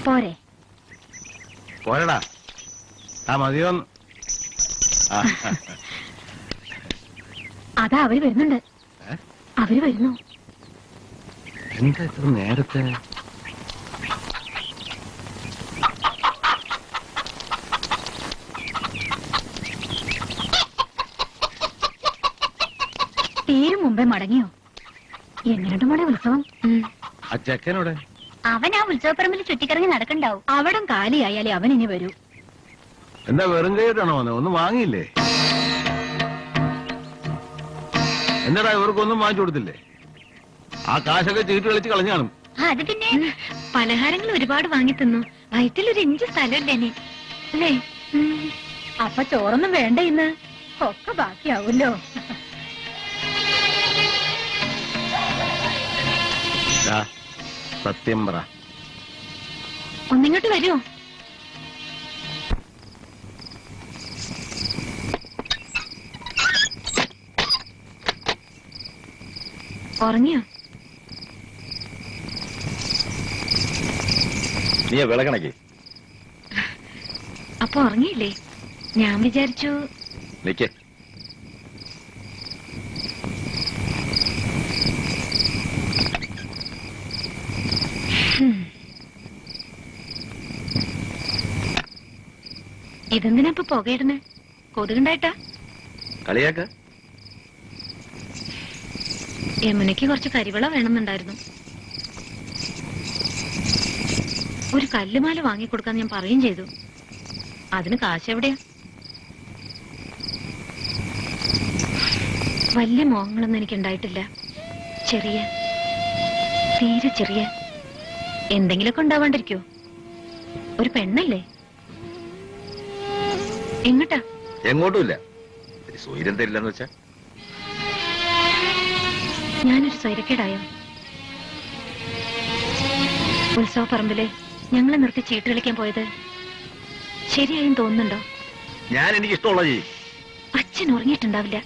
പോരെ പോരടാ. ആ മതിയോ? അതാ അവര് വരുന്നുണ്ട്. അവര് വരുന്നു. എന്താ ഇത്ര നേരത്തെ? തീരും മുമ്പേ മടങ്ങിയോ? എങ്ങനെയുണ്ട് മോളെ ഉത്സവം? ആ ചെക്കനോടെ? അവൻ ആ ഉത്സവപ്പറമ്പിൽ ചുറ്റിക്കറങ്ങി നടക്കണ്ടാവും. അവിടം കാലിയായാലേ അവൻ ഇനി വരൂ. എന്താ വെറും കൈയിട്ടാണോ വന്നത്? ഒന്നും വാങ്ങിയില്ലേ? എന്താടാ ഇവർക്കൊന്നും വാങ്ങിച്ചു കൊടുത്തില്ലേ? ആ കാശൊക്കെ ചീട്ട് കളിച്ച് കളഞ്ഞു കാണും. അത് പിന്നെ പലഹാരങ്ങൾ ഒരുപാട് വാങ്ങി തിന്നു. വയറ്റിലൊരു ഇഞ്ച് സ്ഥലമില്ലേ അല്ലേ? അപ്പൊ ചോറൊന്നും വേണ്ട ഇന്ന്. ഒക്കെ ബാക്കിയാവൂല്ലോ. സത്യം പറ. ഒന്നിങ്ങോട്ട് വരുമോ? ഉറങ്ങിയോ? നീ വിളകണക്ക്. അപ്പൊ ഉറങ്ങിയില്ലേ? ഞാൻ വിചാരിച്ചു. നിക്ക്. ഇതെന്തിനാ ഇപ്പൊ പുകയിടുന്നേ? കൊതുകുണ്ടായിട്ടാ? കളിയാക്ക. യമുനയ്ക്ക് കുറച്ച് കരിവള വേണമെന്നുണ്ടായിരുന്നു. ഒരു കല്ലുമാല വാങ്ങിക്കൊടുക്കാൻ ഞാൻ പറയുകയും ചെയ്തു. അതിന് കാശ് എവിടെയാ? വലിയ മോഹങ്ങളൊന്നും എനിക്കുണ്ടായിട്ടില്ല. ചെറിയ, തീരെ ചെറിയ എന്തെങ്കിലുമൊക്കെ ഉണ്ടാവാണ്ടിരിക്കോ? ഒരു പെണ്ണല്ലേ? എങ്ങോട്ടാ? എങ്ങോട്ടുമില്ല. സ്വൈരം തരില്ലെന്ന് വെച്ചാ ഞാനൊരു സ്വൈരക്കേടായോ? ഉത്സവപ്പറമ്പില് ഞങ്ങളെ നിർത്തി ചീട്ട് കളിക്കാൻ പോയത് ശരിയായും തോന്നുന്നുണ്ടോ? ഞാൻ എനിക്ക് ഇഷ്ടമുള്ള ചെയ്യും. അച്ഛൻ ഉറങ്ങിയിട്ടുണ്ടാവില്ല.